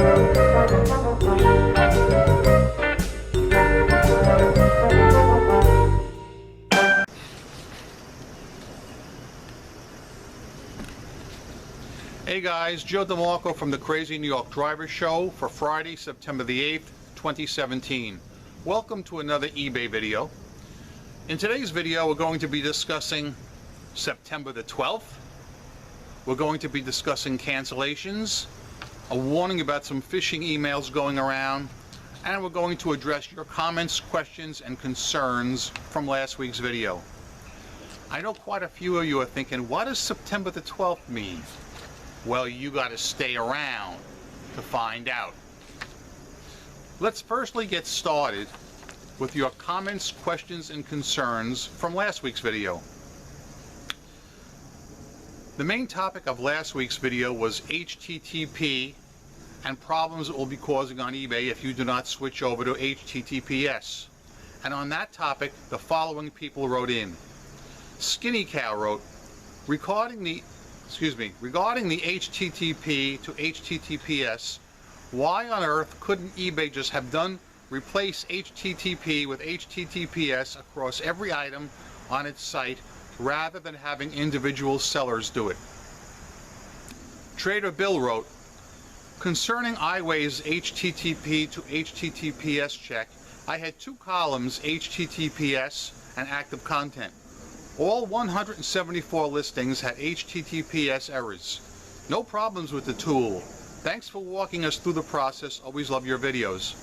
Hey guys, Joe DeMarco from the Crazy New York Driver Show for Friday, September the 8th, 2017. Welcome to another eBay video. In today's video, we're going to be discussing September the 12th. We're going to be discussing cancellations, a warning about some phishing emails going around, and we're going to address your comments, questions, and concerns from last week's video. I know quite a few of you are thinking, what does September the 12th mean? Well, you got to stay around to find out. Let's firstly get started with your comments, questions, and concerns from last week's video. The main topic of last week's video was HTTP and problems it will be causing on eBay if you do not switch over to HTTPS. And on that topic, the following people wrote in. Skinny Cow wrote, regarding the HTTP to HTTPS, why on earth couldn't eBay just have replace HTTP with HTTPS across every item on its site rather than having individual sellers do it? Trader Bill wrote, concerning iWay's HTTP to HTTPS check, I had two columns, HTTPS and active content. All 174 listings had HTTPS errors. No problems with the tool. Thanks for walking us through the process. Always love your videos.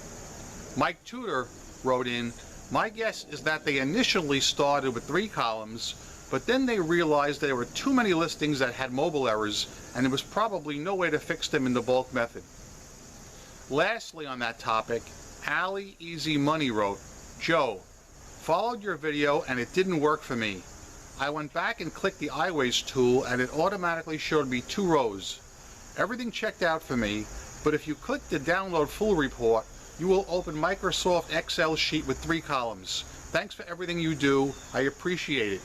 Mike Tudor wrote in, my guess is that they initially started with 3 columns, but then they realized there were too many listings that had mobile errors, and there was probably no way to fix them in the bulk method. Lastly on that topic, Allie Easy Money wrote, Joe, followed your video and it didn't work for me. I went back and clicked the iWay's tool and it automatically showed me 2 rows. Everything checked out for me, but if you click the download full report, you will open Microsoft Excel sheet with 3 columns. Thanks for everything you do. I appreciate it.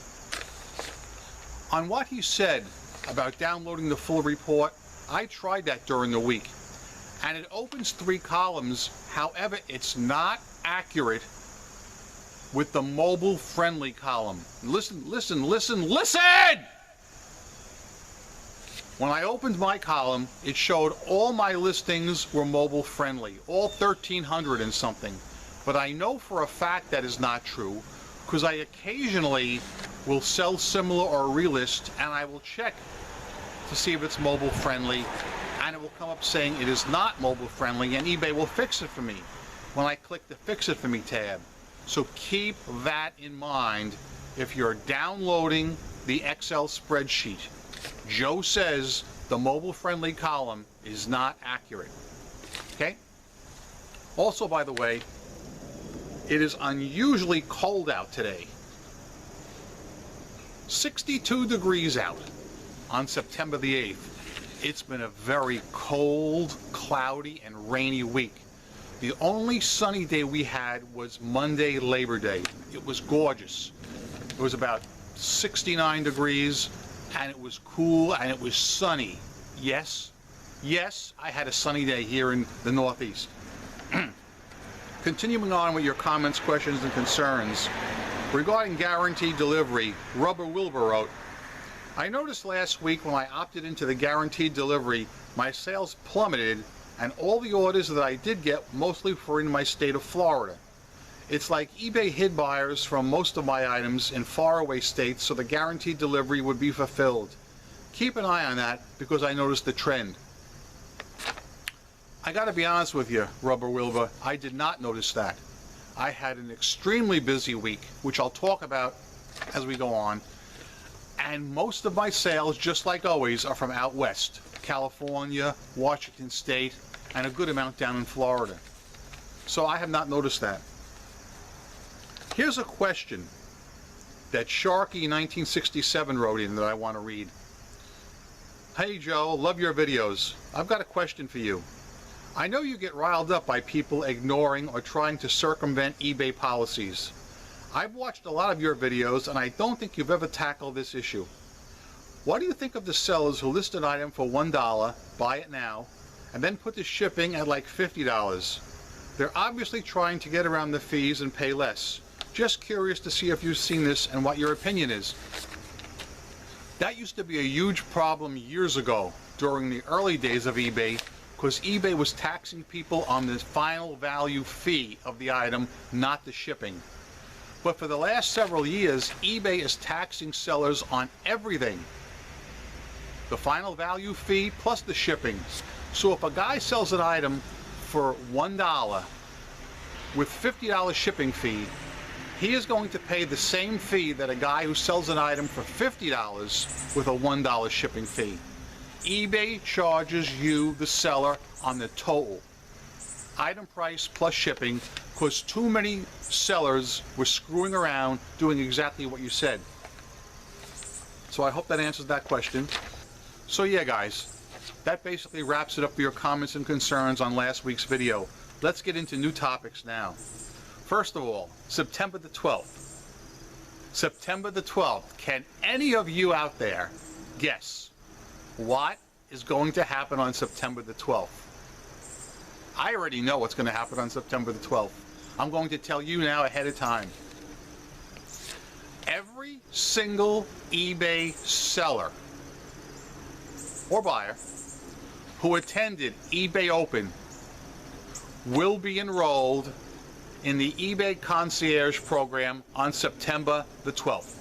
On what he said about downloading the full report, I tried that during the week. And it opens 3 columns, however, it's not accurate with the mobile-friendly column. Listen! When I opened my column, it showed all my listings were mobile-friendly, all 1,300 and something. But I know for a fact that is not true, because I occasionally will sell similar or relist, and I will check to see if it's mobile-friendly, and it will come up saying it is not mobile-friendly, and eBay will fix it for me when I click the Fix It For Me tab. So keep that in mind if you're downloading the Excel spreadsheet. Joe says the mobile-friendly column is not accurate. Okay? Also, by the way, it is unusually cold out today. 62 degrees out on September the 8th. It's been a very cold, cloudy, and rainy week. The only sunny day we had was Monday, Labor Day. It was gorgeous. It was about 69 degrees, and it was cool, and it was sunny. Yes, I had a sunny day here in the Northeast. Continuing on with your comments, questions, and concerns. Regarding guaranteed delivery, Rubber Wilbur wrote, I noticed last week when I opted into the guaranteed delivery, my sales plummeted, and all the orders that I did get mostly were in my state of Florida. It's like eBay hid buyers from most of my items in faraway states, so the guaranteed delivery would be fulfilled. Keep an eye on that because I noticed the trend. I gotta be honest with you, Rubber Wilbur, I did not notice that. I had an extremely busy week, which I'll talk about as we go on, and most of my sales, just like always, are from out west. California, Washington State, and a good amount down in Florida. So I have not noticed that. Here's a question that Sharky1967 wrote in that I want to read. Hey Joe, love your videos. I've got a question for you. I know you get riled up by people ignoring or trying to circumvent eBay policies. I've watched a lot of your videos and I don't think you've ever tackled this issue. What do you think of the sellers who list an item for $1, buy it now, and then put the shipping at like $50. They're obviously trying to get around the fees and pay less. Just curious to see if you've seen this and what your opinion is. That used to be a huge problem years ago during the early days of eBay, because eBay was taxing people on the final value fee of the item, not the shipping. But for the last several years, eBay is taxing sellers on everything. The final value fee plus the shipping. So if a guy sells an item for $1 with $50 shipping fee, he is going to pay the same fee that a guy who sells an item for $50 with a $1 shipping fee. eBay charges you, the seller, on the total item price plus shipping, because too many sellers were screwing around doing exactly what you said. So I hope that answers that question. So yeah, guys, that basically wraps it up for your comments and concerns on last week's video. Let's get into new topics now. First of all, September the 12th. September the 12th. Can any of you out there guess what is going to happen on September the 12th? I already know what's going to happen on September the 12th. I'm going to tell you now ahead of time. Every single eBay seller or buyer who attended eBay Open will be enrolled in the eBay Concierge program on September the 12th.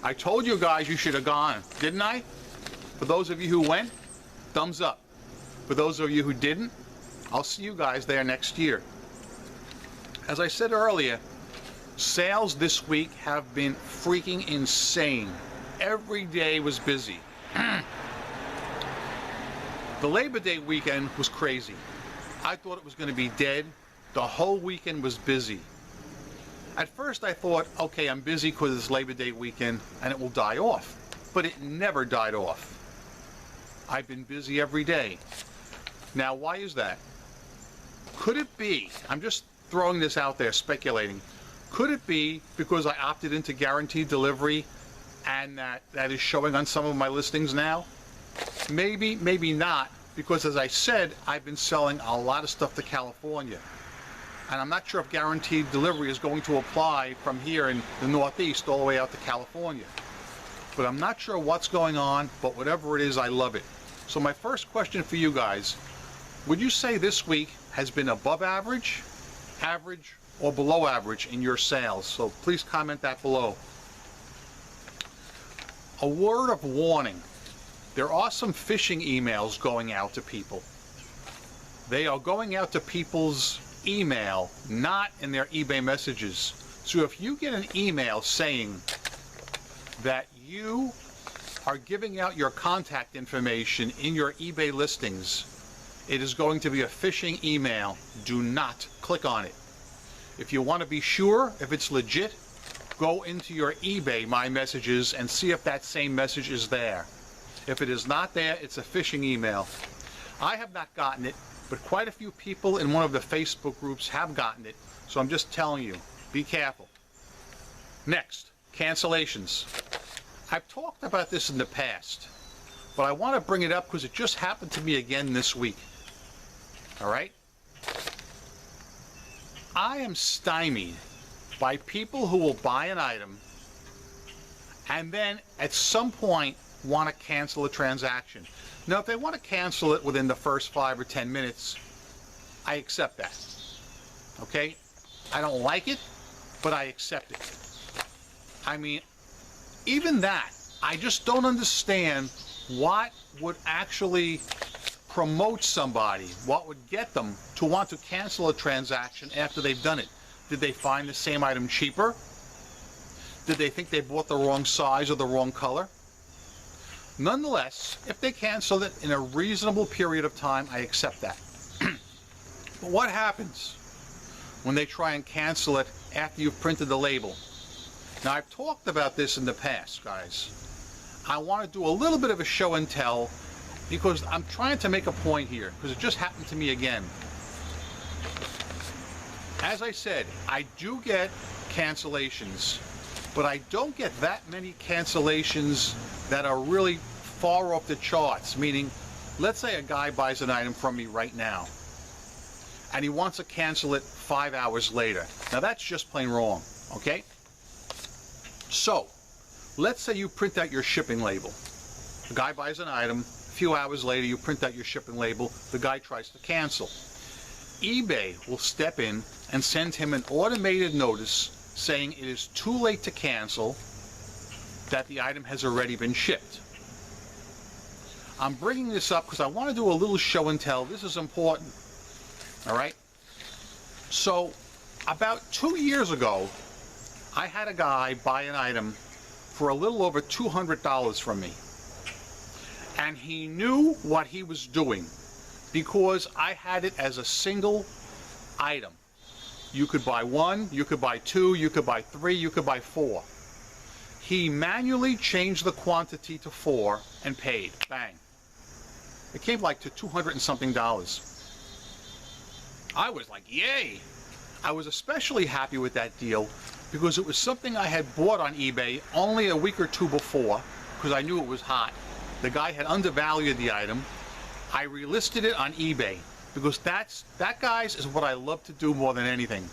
I told you guys you should have gone, didn't I? For those of you who went, thumbs up. For those of you who didn't, I'll see you guys there next year. As I said earlier, sales this week have been freaking insane. Every day was busy. The Labor Day weekend was crazy. I thought it was going to be dead. The whole weekend was busy. At first I thought, okay, I'm busy because it's Labor Day weekend and it will die off. But it never died off. I've been busy every day. Now, why is that? Could it be, I'm just throwing this out there, speculating, could it be because I opted into guaranteed delivery and that is showing on some of my listings now? Maybe, maybe not, because as I said, I've been selling a lot of stuff to California. And I'm not sure if guaranteed delivery is going to apply from here in the Northeast all the way out to California. But I'm not sure what's going on, but whatever it is, I love it. So my first question for you guys, would you say this week has been above average, average, or below average in your sales? So please comment that below. A word of warning. There are some phishing emails going out to people. They are going out to people's email, not in their eBay messages. So if you get an email saying that you are giving out your contact information in your eBay listings, it is going to be a phishing email. Do not click on it. If you want to be sure if it's legit, go into your eBay My Messages and see if that same message is there. If it is not there, it's a phishing email. I have not gotten it, but quite a few people in one of the Facebook groups have gotten it. So I'm just telling you, be careful. Next, cancellations. I've talked about this in the past, but I want to bring it up because it just happened to me again this week. All right? I am stymied by people who will buy an item and then at some point want to cancel a transaction. Now, if they want to cancel it within the first 5 or 10 minutes, I accept that. Okay? I don't like it, but I accept it. I mean, even that, I just don't understand what would actually promote somebody, what would get them to want to cancel a transaction after they've done it. Did they find the same item cheaper? Did they think they bought the wrong size or the wrong color? Nonetheless, if they cancel it in a reasonable period of time, I accept that. But what happens when they try and cancel it after you've printed the label? Now, I've talked about this in the past, guys. I want to do a little bit of a show and tell because I'm trying to make a point here because it just happened to me again. As I said, I do get cancellations, but I don't get that many cancellations that are really far off the charts, meaning, let's say a guy buys an item from me right now, and he wants to cancel it 5 hours later. Now that's just plain wrong, okay? So, let's say you print out your shipping label. The guy buys an item, a few hours later you print out your shipping label, the guy tries to cancel. eBay will step in and send him an automated notice saying it is too late to cancel, that the item has already been shipped. I'm bringing this up because I want to do a little show and tell. This is important. All right? So, about 2 years ago, I had a guy buy an item for a little over $200 from me. And he knew what he was doing because I had it as a single item. You could buy one, you could buy two, you could buy three, you could buy four. He manually changed the quantity to 4 and paid. Bang. It came like to $200 and something. I was like, yay! I was especially happy with that deal because it was something I had bought on eBay only a week or two before because I knew it was hot. The guy had undervalued the item. I relisted it on eBay because that, guys, is what I love to do more than anything.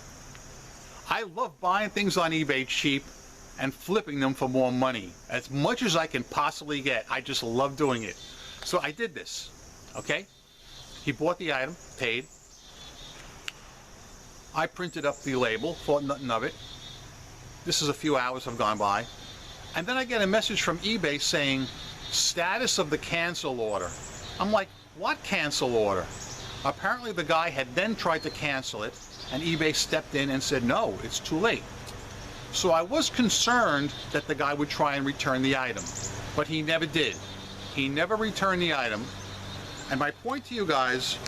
I love buying things on eBay cheap and flipping them for more money. As much as I can possibly get. I just love doing it. So I did this, okay? He bought the item, paid. I printed up the label, thought nothing of it. This is a few hours have gone by. And then I get a message from eBay saying, status of the cancel order. I'm like, what cancel order? Apparently the guy had then tried to cancel it, and eBay stepped in and said, no, it's too late. So I was concerned that the guy would try and return the item, but he never did. He never returned the item. And my point to you guys,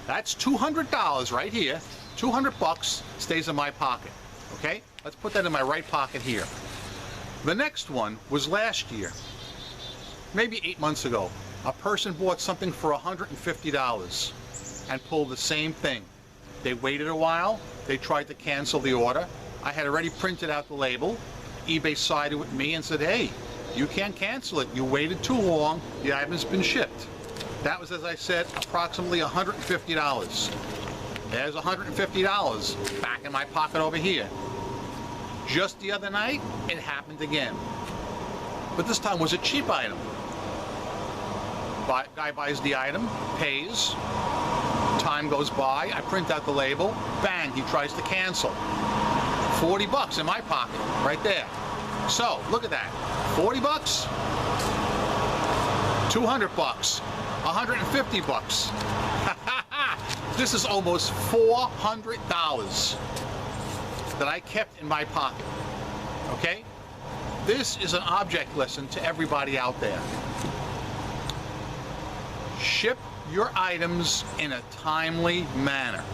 that's $200 right here. 200 bucks stays in my pocket, okay? Let's put that in my right pocket here. The next one was last year, maybe 8 months ago. A person bought something for $150 and pulled the same thing. They waited a while, they tried to cancel the order. I had already printed out the label. eBay sided with me and said, hey, you can't cancel it. You waited too long, the item's been shipped. That was, as I said, approximately $150. There's $150 back in my pocket over here. Just the other night, it happened again. But this time was a cheap item. Guy buys the item, pays, time goes by, I print out the label, bang, he tries to cancel. 40 bucks in my pocket, right there. So, look at that, 40 bucks, 200 bucks, 150 bucks. This is almost $400 that I kept in my pocket, okay? This is an object lesson to everybody out there. Ship your items in a timely manner.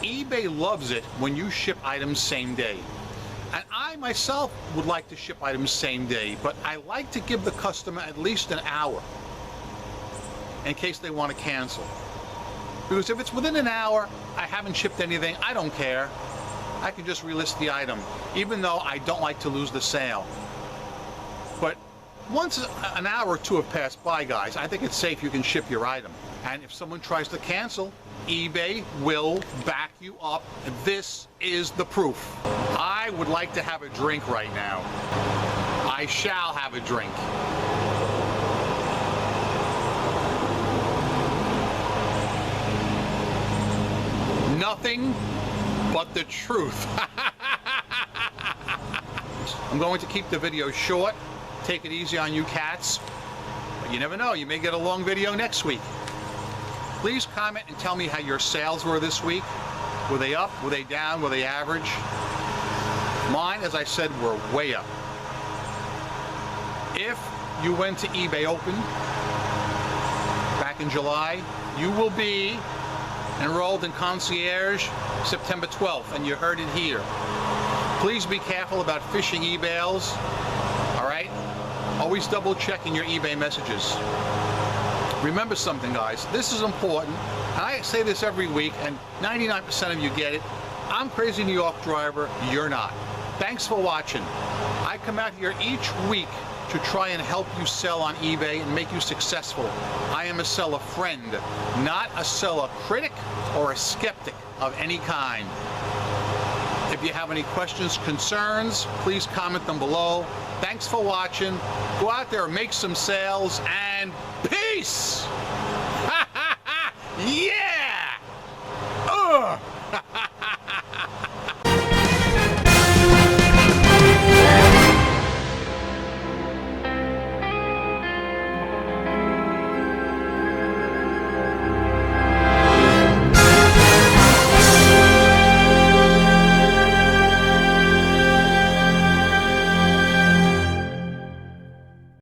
eBay loves it when you ship items same day. And I myself would like to ship items same day, but I like to give the customer at least an hour in case they want to cancel. Because if it's within an hour, I haven't shipped anything, I don't care. I can just relist the item, even though I don't like to lose the sale. But once an hour or two have passed by, guys, I think it's safe you can ship your item. And if someone tries to cancel, eBay will back you up. This is the proof. I would like to have a drink right now. I shall have a drink. Nothing but the truth. I'm going to keep the video short. Take it easy on you cats. But you never know, you may get a long video next week. Please comment and tell me how your sales were this week. Were they up? Were they down? Were they average? Mine, as I said, were way up. If you went to eBay Open back in July, you will be enrolled in Concierge September 12th, and you heard it here. Please be careful about phishing emails, all right? Always double checking your eBay messages. Remember something, guys, this is important. I say this every week, and 99% of you get it. I'm Crazy New York Driver, you're not. Thanks for watching. I come out here each week to try and help you sell on eBay and make you successful. I am a seller friend, not a seller critic or a skeptic of any kind. If you have any questions, concerns, please comment them below. Thanks for watching. Go out there, make some sales, and peace! Yeah!